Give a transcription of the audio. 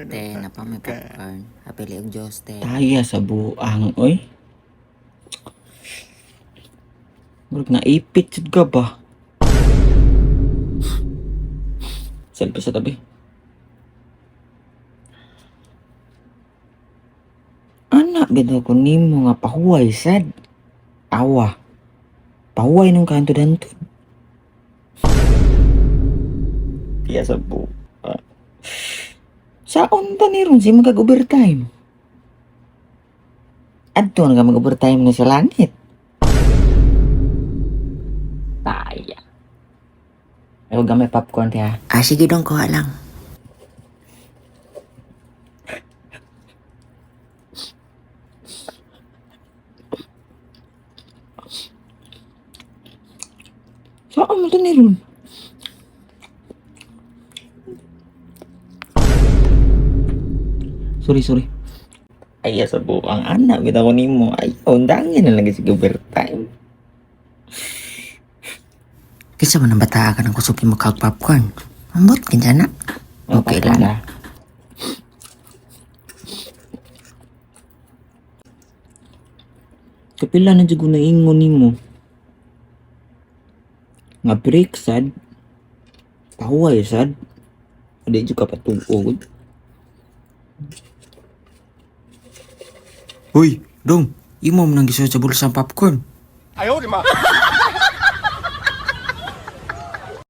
Te, napa may popcorn. Apili og Diyos, te. Taya sa buang, oy. Murag naipit jud ka ba? Selfie sa tabi. Anak bitaw ko nimo nga pahuway sad. Awa. Pahuway nung kanto danto. Tiya sa buang. Saon ta ni ron si mag-overtime? Adto na ka mag-overtime na sa langit. Taya. Ayaw gamay popcorn tiya. Ah, sige dong, kuha lang. Saan mo ito ni ron? Sorry. Ay, sa buang anak, bitaw ko nimo. Ay, undangin na lagi si overtime. Kinsa man ang bata ka ng kusuki mo kag popcorn. Ambot, kinsa na. Okay lang. Kapila na dyan ko naingon nimo. Nga break sad. Pahuway sad. Hindi dyan ka patugod. Uy, dong. Imo mo nang gisuot sa bulsa ang popcorn. Ayaw, di ma.